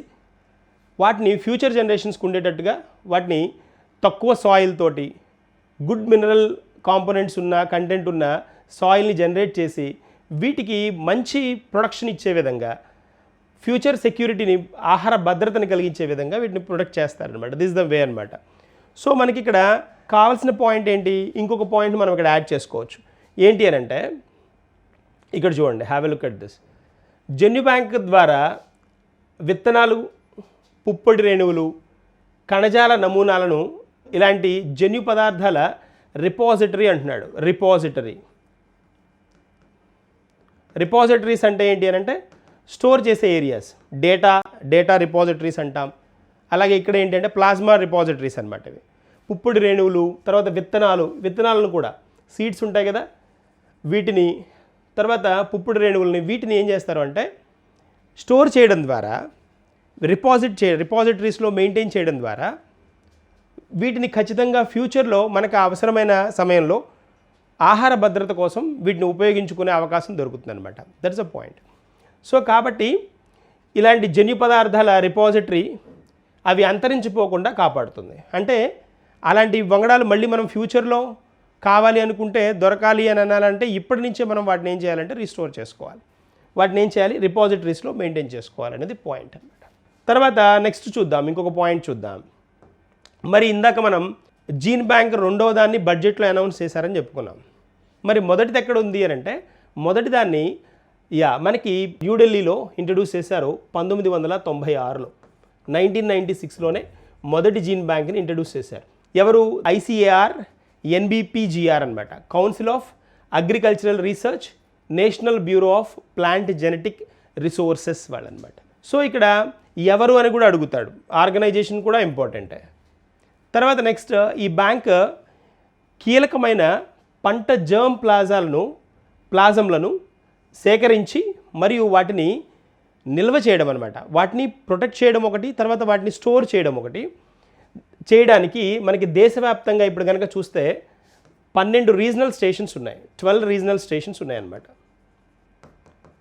వాటిని ఫ్యూచర్ జనరేషన్స్కి ఉండేటట్టుగా వాటిని తక్కువ సాయిల్ తోటి గుడ్ మినరల్ కాంపోనెంట్స్ ఉన్న కంటెంట్ ఉన్న సాయిల్ని జనరేట్ చేసి వీటికి మంచి ప్రొడక్షన్ ఇచ్చే విధంగా ఫ్యూచర్ సెక్యూరిటీని ఆహార భద్రతని కలిగించే విధంగా వీటిని ప్రొటెక్ట్ చేస్తారనమాట. దిస్ ద వే అనమాట. సో మనకి ఇక్కడ కావాల్సిన పాయింట్ ఏంటి, ఇంకొక పాయింట్ మనం ఇక్కడ యాడ్ చేసుకోవచ్చు. ఏంటి అని అంటే ఇక్కడ చూడండి, have a look at this. జన్యు బ్యాంక్ ద్వారా విత్తనాలు, పుప్పొడి రేణువులు, కణజాల నమూనాలను ఇలాంటి జన్యు పదార్థాల రిపాజిటరీ అంటున్నాడు. రిపాజిటరీస్ అంటే ఏంటి అని అంటే స్టోర్ చేసే ఏరియాస్, డేటా రిపాజిటరీస్ అంటాం. అలాగే ఇక్కడ ఏంటంటే ప్లాస్మా రిపాజిటరీస్ అనమాట. ఇవి పుప్పొడి రేణువులు, తర్వాత విత్తనాలను కూడా సీడ్స్ ఉంటాయి కదా, వీటిని తర్వాత పుప్పొడి రేణువులని వీటిని ఏం చేస్తారు అంటే స్టోర్ చేయడం ద్వారా రిపాజిటరీస్లో మెయింటైన్ చేయడం ద్వారా వీటిని ఖచ్చితంగా ఫ్యూచర్లో మనకు అవసరమైన సమయంలో ఆహార భద్రత కోసం వీటిని ఉపయోగించుకునే అవకాశం దొరుకుతుంది అనమాట. That's a point. సో కాబట్టి ఇలాంటి జన్యు పదార్థాల రిపాజిటరీ అవి అంతరించిపోకుండా కాపాడుతుంది. అంటే అలాంటి వంగడాలు మళ్ళీ మనం ఫ్యూచర్లో కావాలి అనుకుంటే, దొరకాలి అని అనాలంటే ఇప్పటి నుంచే మనం వాటిని ఏం చేయాలంటే రిస్టోర్ చేసుకోవాలి. వాటిని ఏం చేయాలి, రిపాజిటరీస్లో మెయింటైన్ చేసుకోవాలనేది పాయింట్ అనమాట. తర్వాత నెక్స్ట్ చూద్దాం, ఇంకొక పాయింట్ చూద్దాం. మరి ఇందాక మనం జీన్ బ్యాంక్ రెండవ దాన్ని బడ్జెట్లో అనౌన్స్ చేశారని చెప్పుకున్నాం. మరి మొదటిది ఎక్కడ ఉంది అని అంటే మొదటి దాన్ని మనకి న్యూఢిల్లీలో ఇంట్రడ్యూస్ చేశారు 1996లో. 1996లోనే మొదటి జీన్ బ్యాంక్ని ఇంట్రడ్యూస్ చేశారు. ఎవరు? ICAR NBPGR అనమాట, council of agricultural research, national bureau of plant genetic resources వాళ్ళు అనమాట. సో ఇక్కడ ఎవరు అని కూడా అడుగుతాడు, ఆర్గనైజేషన్ కూడా ఇంపార్టెంటే. తర్వాత నెక్స్ట్ ఈ బ్యాంక్ కీలకమైన పంట జర్మ్ ప్లాజంలను సేకరించి మరియు వాటిని నిల్వ చేయడం అనమాట. వాటిని ప్రొటెక్ట్ చేయడం ఒకటి, తర్వాత వాటిని స్టోర్ చేయడం ఒకటి. చేయడానికి మనకి దేశవ్యాప్తంగా ఇప్పుడు కనుక చూస్తే 12 రీజనల్ స్టేషన్స్ ఉన్నాయి, 12 రీజనల్ స్టేషన్స్ ఉన్నాయన్నమాట.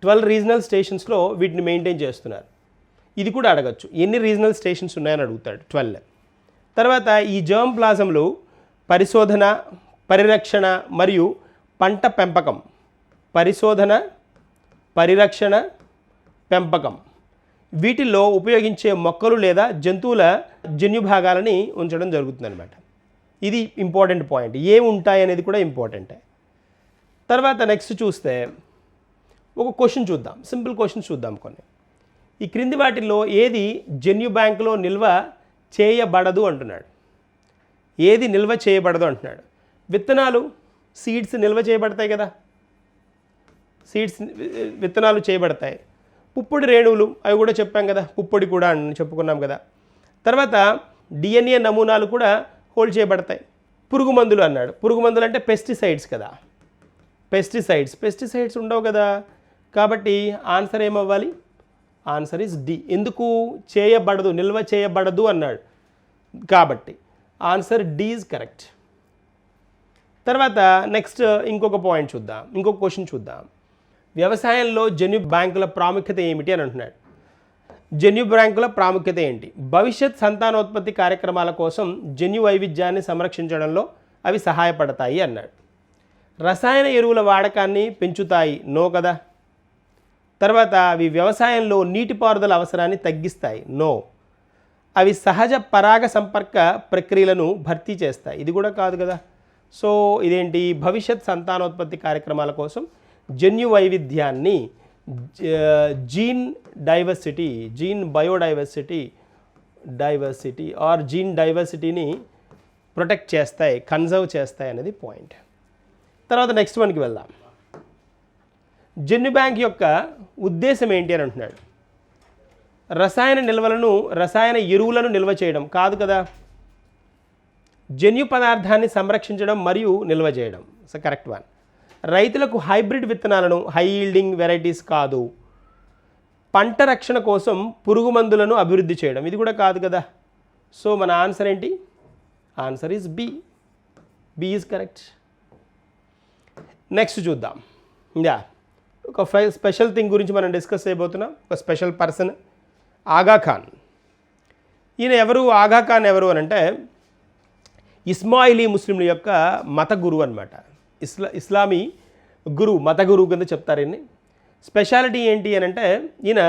12 రీజనల్ స్టేషన్స్లో వీటిని మెయింటైన్ చేస్తున్నారు. ఇది కూడా అడగచ్చు, ఎన్ని రీజనల్ స్టేషన్స్ ఉన్నాయని అడుగుతాడు. 12. తర్వాత ఈ జర్మ్ ప్లాజంలు పరిశోధన, పరిరక్షణ మరియు పంట పెంపకం, వీటిల్లో ఉపయోగించే మొక్కలు లేదా జంతువుల జన్యు భాగాలని ఉంచడం జరుగుతుందన్నమాట. ఇది ఇంపార్టెంట్ పాయింట్. ఏమి ఉంటాయి అనేది కూడా ఇంపార్టెంటే. తర్వాత నెక్స్ట్ చూస్తే ఒక క్వశ్చన్ చూద్దాం, సింపుల్ క్వశ్చన్ చూద్దాం కొన్ని. ఈ క్రింది వాటిల్లో ఏది జన్యు బ్యాంకులో నిల్వ చేయబడదు అంటున్నాడు. ఏది నిల్వ చేయబడదు అంటున్నాడు. విత్తనాలు, సీడ్స్ నిల్వ చేయబడతాయి కదా, విత్తనాలు చేయబడతాయి. పుప్పొడి రేణువులు అవి కూడా చెప్పాం కదా, పుప్పొడి కూడా అని చెప్పుకున్నాం కదా. తర్వాత DNA నమూనాలు కూడా హోల్డ్ చేయబడతాయి. పురుగు మందులు అన్నాడు. పురుగు మందులు అంటే పెస్టిసైడ్స్ కదా, పెస్టిసైడ్స్ ఉండవు కదా. కాబట్టి ఆన్సర్ ఏమవ్వాలి? Answer is D. ఎందుకు చేయబడదు, నిల్వ చేయబడదు అన్నాడు కాబట్టి ఆన్సర్ డి ఈజ్ కరెక్ట్. తర్వాత నెక్స్ట్ ఇంకొక పాయింట్ చూద్దాం, ఇంకొక క్వశ్చన్ చూద్దాం. వ్యవసాయంలో జన్యు బ్యాంకుల ప్రాముఖ్యత ఏమిటి అని అంటున్నాడు. జన్యు బ్యాంకుల ప్రాముఖ్యత ఏంటి? భవిష్యత్ సంతానోత్పత్తి కార్యక్రమాల కోసం జన్యు వైవిధ్యాన్ని సంరక్షించడంలో అవి సహాయపడతాయి అన్నాడు. రసాయన ఎరువుల వాడకాన్ని పెంచుతాయి, నో కదా. తర్వాత అవి వ్యవసాయంలో నీటిపారుదల అవసరాన్ని తగ్గిస్తాయి, నో. అవి సహజ పరాగ సంపర్క ప్రక్రియలను భర్తీ చేస్తాయి, ఇది కూడా కాదు కదా. సో ఇదేంటి? భవిష్యత్ సంతానోత్పత్తి కార్యక్రమాల కోసం జన్యు వైవిధ్యాన్ని, జీన్ డైవర్సిటీని ప్రొటెక్ట్ చేస్తాయి, కన్జర్వ్ చేస్తాయి అనేది పాయింట్. తర్వాత నెక్స్ట్ వన్కి వెళ్దాం. జన్యు బ్యాంక్ యొక్క ఉద్దేశం ఏంటి అని అంటున్నాడు. రసాయన ఎరువులను నిల్వ చేయడం కాదు కదా. జన్యు పదార్థాన్ని సంరక్షించడం మరియు నిల్వ చేయడం. So correct one. రైతులకు హైబ్రిడ్ విత్తనాలను, హై ఈల్డింగ్ వెరైటీస్ కాదు. పంట రక్షణ కోసం పురుగు మందులను అభివృద్ధి చేయడం, ఇది కూడా కాదు కదా. సో మన ఆన్సర్ ఏంటి? Answer is B. B is correct. Next చూద్దాం. ఒక స్పెషల్ థింగ్ గురించి మనం డిస్కస్ చేయబోతున్నాం. ఒక స్పెషల్ పర్సన్, ఆగా ఖాన్. ఈయన ఎవరు? ఆగా ఖాన్ ఎవరు అని అంటే ఇస్మాయిలీ ముస్లింల యొక్క మత గురువు అనమాట. ఇస్లామీ గురువు, మత గురువు కింద చెప్తారు ఈయన్ని. స్పెషాలిటీ ఏంటి అని అంటే ఈయన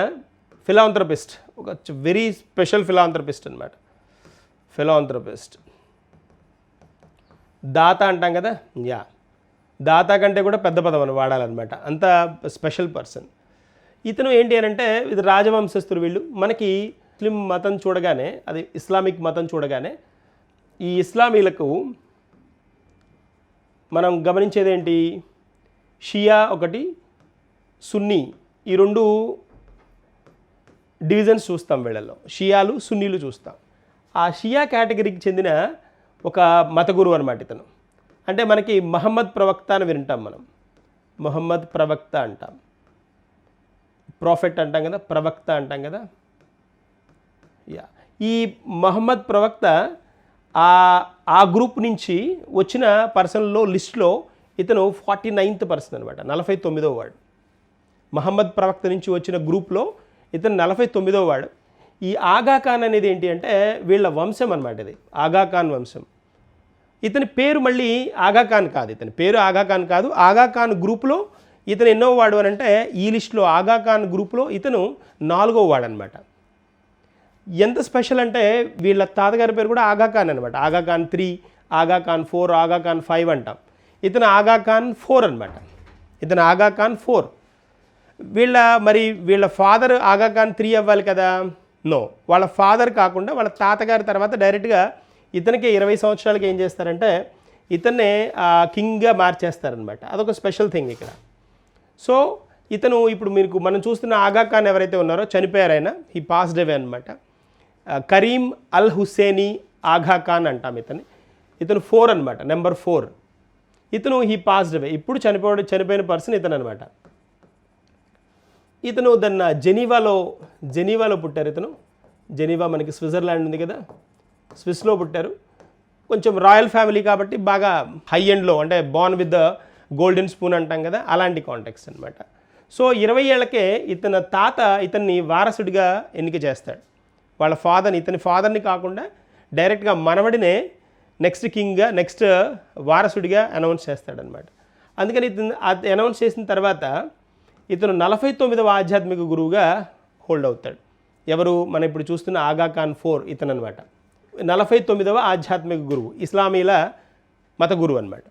ఫిలాంథ్రపిస్ట్, ఒక వెరీ స్పెషల్ ఫిలాంథ్రపిస్ట్ అనమాట. ఫిలాంథ్రపిస్ట్, దాత అంటాం కదా, దాత కంటే కూడా పెద్ద పదం అని వాడాలన్నమాట, అంత స్పెషల్ పర్సన్. ఇతను ఏంటి అని అంటే ఇది రాజవంశస్థులు వీళ్ళు. మనకి ముస్లిం మతం చూడగానే, అది ఇస్లామిక్ మతం చూడగానే ఈ ఇస్లామీలకు మనం గమనించేది ఏంటి? షియా ఒకటి, సున్నీ, ఈ రెండు డివిజన్స్ చూస్తాం వీళ్ళల్లో. షియాలు, సున్నీలు చూస్తాం. ఆ షియా కేటగిరీకి చెందిన ఒక మత గురువు అనమాట ఇతను. అంటే మనకి మహమ్మద్ ప్రవక్త అని వింటాం మనం. మహమ్మద్ ప్రవక్త అంటాం, ప్రాఫెట్ అంటాం కదా, ప్రవక్త అంటాం కదా. ఈ మహమ్మద్ ప్రవక్త ఆ గ్రూప్ నుంచి వచ్చిన పర్సన్లో లిస్ట్లో ఇతను 49th పర్సన్ అనమాట, 49వ వాడు. మహమ్మద్ ప్రవక్త నుంచి వచ్చిన గ్రూప్లో ఇతను 49వ వాడు. ఈ ఆగా ఖాన్ అనేది ఏంటి అంటే వీళ్ళ వంశం అనమాట, ఇది ఆగా ఖాన్ వంశం. ఇతని పేరు మళ్ళీ ఆగా ఖాన్ కాదు, ఇతని పేరు ఆగా ఖాన్ కాదు. ఆగా ఖాన్ గ్రూప్లో ఇతను ఎన్నో వాడు అని అంటే ఈ లిస్టులో ఆగా ఖాన్ గ్రూప్లో ఇతను 4వ వాడు అనమాట. ఎంత స్పెషల్ అంటే వీళ్ళ తాతగారి పేరు కూడా ఆగా ఖాన్ అనమాట. ఆగా ఖాన్ 3, ఆగా ఖాన్ 4, ఆగా ఖాన్ 5 అంటాం. ఇతను ఆగా ఖాన్ 4 అనమాట. ఇతను ఆగా ఖాన్ 4. వీళ్ళ ఫాదర్ ఆగా ఖాన్ 3 అవ్వాలి కదా. నో, వాళ్ళ ఫాదర్ కాకుండా వాళ్ళ తాతగారి తర్వాత డైరెక్ట్గా ఇతనికి 20 సంవత్సరాలకి ఏం చేస్తారంటే ఇతన్నే కింగ్గా మార్చేస్తారనమాట. అదొక స్పెషల్ థింగ్ ఇక్కడ. సో ఇతను ఇప్పుడు మనం చూస్తున్న ఆగా ఖాన్ ఎవరైతే ఉన్నారో చనిపోయారు ఆయన. హీ పాస్డ్ అవే అనమాట. కరీం అల్ హుస్సేనీ ఆగా ఖాన్ అంటాం ఇతను. ఇతను 4 అనమాట, నెంబర్ 4. ఇతను హీ పాస్డ్ అవే, ఇప్పుడు చనిపోయిన పర్సన్ ఇతను అనమాట. ఇతను జెనీవాలో పుట్టారు. ఇతను జెనీవా మనకి స్విట్జర్లాండ్ ఉంది కదా, స్విస్లో పుట్టారు. కొంచెం రాయల్ ఫ్యామిలీ కాబట్టి బాగా హై ఎండ్లో, అంటే born with the golden spoon అంటాం కదా, అలాంటి కాంటెక్స్ట్ అనమాట. సో 20 ఏళ్లకే ఇతని తాత ఇతన్ని వారసుడిగా ఎన్నిక చేస్తాడు. ఇతని ఫాదర్ని కాకుండా డైరెక్ట్గా మనవడినే నెక్స్ట్ కింగ్గా, నెక్స్ట్ వారసుడిగా అనౌన్స్ చేస్తాడనమాట. అందుకని ఇతను అనౌన్స్ చేసిన తర్వాత ఇతను 49వ ఆధ్యాత్మిక గురువుగా హోల్డ్ అవుతాడు. ఎవరు? మనం ఇప్పుడు చూస్తున్న ఆగా ఖాన్ 4 ఇతను అనమాట. 49వ ఆధ్యాత్మిక గురువు, ఇస్లామీల మత గురువు అనమాట.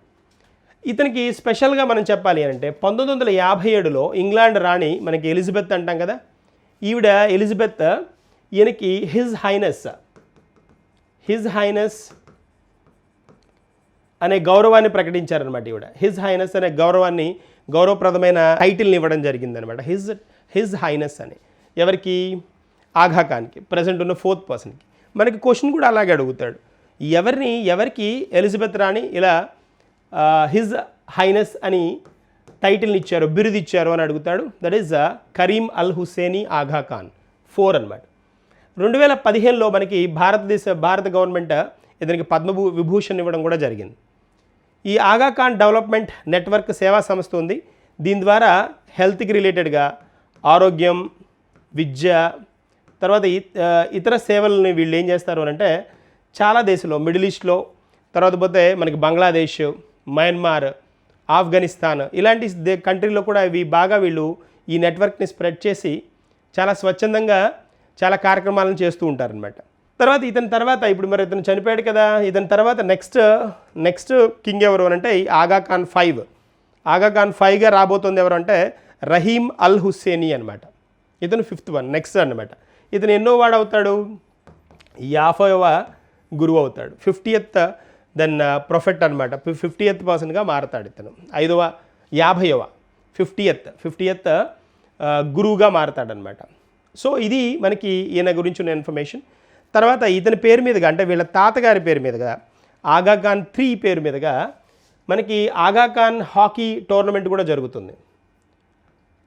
ఇతనికి స్పెషల్గా మనం చెప్పాలి అంటే 1957లో ఇంగ్లాండ్ రాణి మనకి ఎలిజబెత్ అంటాం కదా, ఈవిడ ఎలిజబెత్ ఈయనకి హిజ్ హైనెస్ అనే గౌరవాన్ని ప్రకటించారనమాట. ఈవిడ హిజ్ హైనెస్ అనే గౌరవప్రదమైన టైటిల్ని ఇవ్వడం జరిగిందనమాట, హిజ్ హైనెస్ అని. ఎవరికి? ఆగా ఖాన్కి, ప్రజెంట్ ఉన్న 4th పర్సన్కి. మనకి క్వశ్చన్ కూడా అలాగే అడుగుతాడు, ఎవరికి ఎలిజబెత్ రాణి ఇలా హిజ్ హైనెస్ అని టైటిల్ని ఇచ్చారు, బిరుదు ఇచ్చారు అని అడుగుతాడు. దట్ ఈజ్ కరీం అల్ హుస్సేనీ ఆగా ఖాన్ 4 అనమాట. 2015లో మనకి భారత గవర్నమెంట్ ఇతనికి పద్మవిభూషణ్ ఇవ్వడం కూడా జరిగింది. ఈ ఆగా ఖాన్ డెవలప్మెంట్ నెట్వర్క్ సేవా సంస్థ ఉంది. దీని ద్వారా హెల్త్కి రిలేటెడ్గా ఆరోగ్యం, విద్య, తర్వాత ఇతర సేవలని వీళ్ళు ఏం చేస్తారు అని అంటే చాలా దేశాల్లో, మిడిల్ ఈస్ట్లో, తర్వాత పోతే మనకి బంగ్లాదేశ్, మయన్మార్, ఆఫ్ఘనిస్తాన్ ఇలాంటి కంట్రీలో కూడా వీళ్ళు ఈ నెట్వర్క్ని స్ప్రెడ్ చేసి చాలా స్వచ్ఛందంగా చాలా కార్యక్రమాలను చేస్తూ ఉంటారనమాట. ఇతని తర్వాత ఇప్పుడు మరి ఇతను చనిపోయాడు కదా, ఇతని తర్వాత నెక్స్ట్ కింగ్ ఎవరు అని అంటే ఆగా ఖాన్ 5. ఆగా ఖాన్ 5గా రాబోతుంది ఎవరు అంటే రహీం అల్ హుస్సేనీ అనమాట. ఇతను 5th వన్, నెక్స్ట్ అనమాట. ఇతను ఎన్నో వాడు అవుతాడు? 50వ గురువు అవుతాడు. 50th దెన్ ప్రొఫెట్ అనమాట. 50th పర్సన్గా మారతాడు ఇతను. 50th గురువుగా మారతాడనమాట. సో ఇది మనకి ఈయన గురించి ఉన్న ఇన్ఫర్మేషన్. తర్వాత ఇతని పేరు మీదుగా అంటే వీళ్ళ తాతగారి పేరు మీదుగా ఆగా ఖాన్ III పేరు మీదుగా మనకి ఆగా ఖాన్ హాకీ టోర్నమెంట్ కూడా జరుగుతుంది.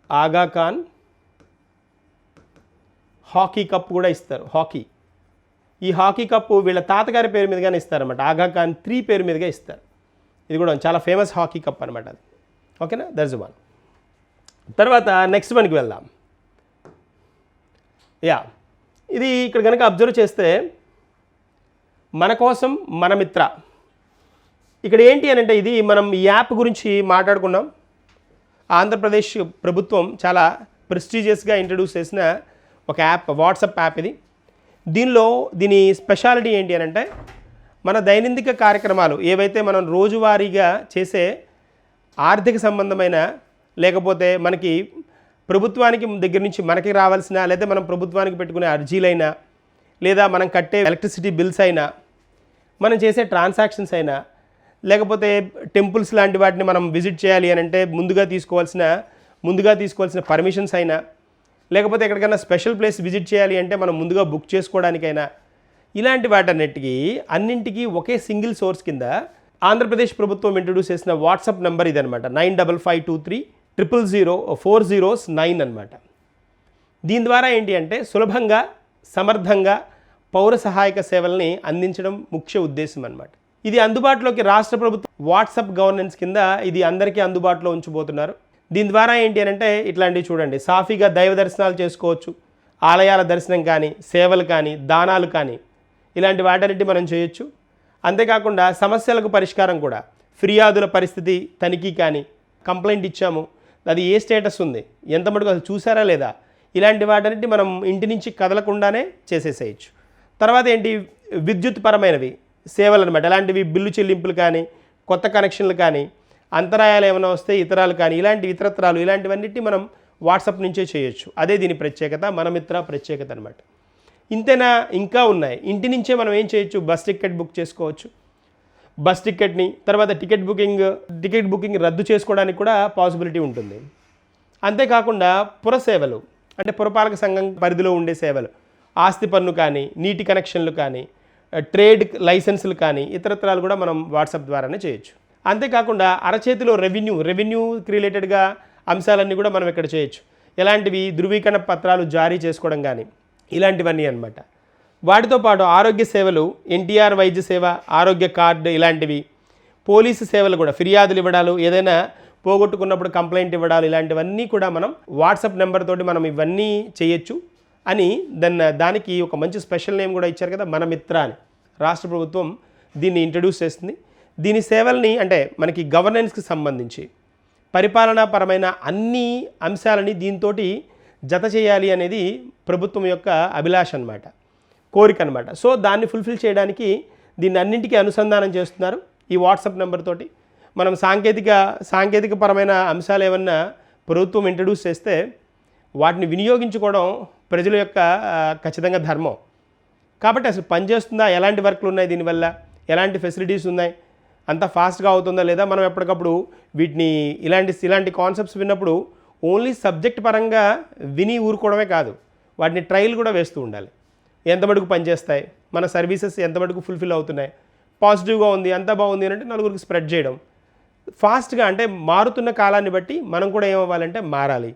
ఆగా ఖాన్ హాకీ కప్ కూడా ఇస్తారు. ఈ హాకీ కప్పు వీళ్ళ తాతగారి పేరు మీదుగానే ఇస్తారన్నమాట. ఆగా ఖాన్ III పేరు మీదుగా ఇస్తారు. ఇది కూడా చాలా ఫేమస్ హాకీ కప్ అనమాట అది. ఓకేనా, దట్స్ వన్. తర్వాత నెక్స్ట్ మనకి వెళ్దాం. ఇది ఇక్కడ కనుక అబ్జర్వ్ చేస్తే మన కోసం మన మిత్ర. ఇక్కడ ఏంటి అని అంటే ఇది మనం ఈ యాప్ గురించి మాట్లాడుకున్నాం. ఆంధ్రప్రదేశ్ ప్రభుత్వం చాలా ప్రెస్టీజియస్గా ఇంట్రడ్యూస్ చేసిన ఒక యాప్, వాట్సాప్ యాప్ ఇది. దీని స్పెషాలిటీ ఏంటి అని అంటే మన దైనందిక కార్యక్రమాలు ఏవైతే మనం రోజువారీగా చేసే ఆర్థిక సంబంధమైన లేకపోతే మనకి ప్రభుత్వానికి దగ్గర నుంచి మనకి రావాల్సిన లేదా మనం ప్రభుత్వానికి పెట్టుకునే అర్జీలైనా లేదా మనం కట్టే ఎలక్ట్రిసిటీ బిల్స్ అయినా మనం చేసే ట్రాన్సాక్షన్స్ అయినా లేకపోతే టెంపుల్స్ లాంటి వాటిని మనం విజిట్ చేయాలి అని అంటే ముందుగా తీసుకోవాల్సిన పర్మిషన్స్ అయినా లేకపోతే ఎక్కడికైనా స్పెషల్ ప్లేస్ విజిట్ చేయాలి అంటే మనం ముందుగా బుక్ చేసుకోవడానికైనా ఇలాంటి అన్నింటికీ ఒకే సింగిల్ సోర్స్ కింద ఆంధ్రప్రదేశ్ ప్రభుత్వం ఇంట్రడ్యూస్ చేసిన వాట్సాప్ నెంబర్ ఇదనమాట. 9552300409 అనమాట. దీని ద్వారా ఏంటి అంటే సులభంగా సమర్థంగా పౌర సహాయక సేవల్ని అందించడం ముఖ్య ఉద్దేశం అనమాట. ఇది అందుబాటులోకి రాష్ట్ర ప్రభుత్వం వాట్సాప్ గవర్నెన్స్ కింద ఇది అందరికీ అందుబాటులో ఉంచబోతున్నారు. దీని ద్వారా ఏంటి అని అంటే ఇట్లాంటివి చూడండి, సాఫీగా దైవ దర్శనాలు చేసుకోవచ్చు, ఆలయాల దర్శనం కానీ సేవలు కానీ దానాలు కానీ ఇలాంటి వాటన్నిటి మనం చేయొచ్చు. అంతేకాకుండా సమస్యలకు పరిష్కారం కూడా, ఫిర్యాదుల పరిస్థితి తనిఖీ కానీ, కంప్లైంట్ ఇచ్చాము అది ఏ స్టేటస్ ఉంది, ఎంత మటుకు అసలు చూసారా లేదా, ఇలాంటి వాటన్నిటి మనం ఇంటి నుంచి కదలకుండానే చేసేసేయచ్చు. తర్వాత ఏంటి, విద్యుత్ పరమైనవి సేవలు అనమాట. ఎలాంటివి బిల్లు చెల్లింపులు కానీ, కొత్త కనెక్షన్లు కానీ, అంతరాయాలు ఏమైనా వస్తే ఇతరాలు కానీ ఇతరత్రాలు ఇలాంటివన్నిటి మనం వాట్సాప్ నుంచే చేయొచ్చు. అదే దీని ప్రత్యేకత, మన మిత్ర ప్రత్యేకత అనమాట. ఇంతేనా, ఇంకా ఉన్నాయి. ఇంటి నుంచే మనం ఏం చేయొచ్చు, బస్ టికెట్ బుక్ చేసుకోవచ్చు. బస్ టికెట్ని తర్వాత టికెట్ బుకింగ్ రద్దు చేసుకోవడానికి కూడా పాసిబిలిటీ ఉంటుంది. అంతేకాకుండా పురసేవలు అంటే పురపాలక సంఘం పరిధిలో ఉండే సేవలు, ఆస్తి పన్ను కానీ, నీటి కనెక్షన్లు కానీ, ట్రేడ్ లైసెన్సులు కానీ ఇతరత్రాలు కూడా మనం వాట్సాప్ ద్వారానే చేయొచ్చు. అంతేకాకుండా అరచేతిలో రెవెన్యూ రిలేటెడ్గా అంశాలన్నీ కూడా మనం ఇక్కడ చేయొచ్చు. ఎలాంటివి, ధృవీకరణ పత్రాలు జారీ చేసుకోవడం కానీ ఇలాంటివన్నీ అనమాట. వాటితో పాటు ఆరోగ్య సేవలు, ఎన్టీఆర్ వైద్య సేవ, ఆరోగ్య కార్డు ఇలాంటివి, పోలీసు సేవలు కూడా, ఫిర్యాదులు ఇవ్వడాలు, ఏదైనా పోగొట్టుకున్నప్పుడు కంప్లైంట్ ఇవ్వడాలు ఇలాంటివన్నీ కూడా మనం వాట్సాప్ నెంబర్ తోటి మనం ఇవన్నీ చేయొచ్చు అని దానికి ఒక మంచి స్పెషల్ నేమ్ కూడా ఇచ్చారు కదా, మన మిత్ర అని రాష్ట్ర ప్రభుత్వం దీన్ని ఇంట్రడ్యూస్ చేస్తుంది. దీని సేవల్ని అంటే మనకి గవర్నెన్స్కి సంబంధించి పరిపాలనాపరమైన అన్ని అంశాలని దీంతో జత చేయాలి అనేది ప్రభుత్వం యొక్క అభిలాష అనమాట, కోరిక అనమాట. సో దాన్ని ఫుల్ఫిల్ చేయడానికి దీన్ని అన్నింటికీ అనుసంధానం చేస్తున్నారు ఈ వాట్సాప్ నెంబర్ తోటి. మనం సాంకేతికపరమైన అంశాలు ఏమన్నా ప్రభుత్వం ఇంట్రడ్యూస్ చేస్తే వాటిని వినియోగించుకోవడం ప్రజల యొక్క ఖచ్చితంగా ధర్మం. కాబట్టి అసలు పనిచేస్తుందా, ఎలాంటి వర్క్లు ఉన్నాయి దీనివల్ల, ఎలాంటి ఫెసిలిటీస్ ఉన్నాయి, అంత ఫాస్ట్గా అవుతుందా లేదా, మనం ఎప్పటికప్పుడు వీటిని ఇలాంటి కాన్సెప్ట్స్ విన్నప్పుడు ఓన్లీ సబ్జెక్ట్ పరంగా విని ఊరుకోవడమే కాదు, వాటిని ట్రయల్ కూడా వేస్తూ ఉండాలి. ఎంత మటుకు పనిచేస్తాయి, మన సర్వీసెస్ ఎంత మటుకు ఫుల్ఫిల్ అవుతున్నాయి, పాజిటివ్గా ఉంది, అంతా బాగుంది అంటే నలుగురికి స్ప్రెడ్ చేయడం ఫాస్ట్గా. అంటే మారుతున్న కాలాన్ని బట్టి మనం కూడా ఏమవ్వాలంటే మారాలి.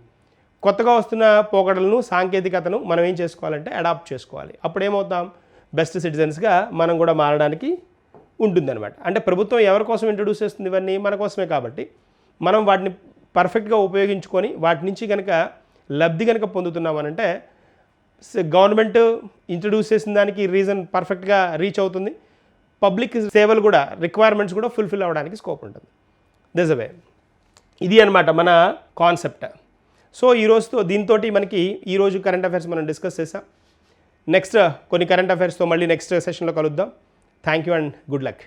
కొత్తగా వస్తున్న పోకడలను, సాంకేతికతను మనం ఏం చేసుకోవాలంటే అడాప్ట్ చేసుకోవాలి. అప్పుడు ఏమవుతాం, బెస్ట్ సిటిజన్స్గా మనం కూడా మారడానికి ఉంటుందన్నమాట. అంటే ప్రభుత్వం ఎవరి కోసం ఇంట్రడ్యూస్ చేస్తుంది, ఇవన్నీ మన కోసమే. కాబట్టి మనం వాటిని పర్ఫెక్ట్గా ఉపయోగించుకొని వాటి నుంచి కనుక లబ్ధి కనుక పొందుతున్నామనంటే గవర్నమెంట్ ఇంట్రడ్యూస్ చేసిన దానికి రీజన్ పర్ఫెక్ట్గా రీచ్ అవుతుంది. పబ్లిక్ సేవలు కూడా, రిక్వైర్మెంట్స్ కూడా ఫుల్ఫిల్ అవ్వడానికి స్కోప్ ఉంటుంది. దిస్ వే ఇది అనమాట మన కాన్సెప్ట్. సో దీంతో మనకి ఈరోజు కరెంట్ అఫైర్స్ మనం డిస్కస్ చేసాం. నెక్స్ట్ కొన్ని కరెంట్ అఫైర్స్తో మళ్ళీ నెక్స్ట్ సెషన్లో కలుద్దాం. Thank you and good luck.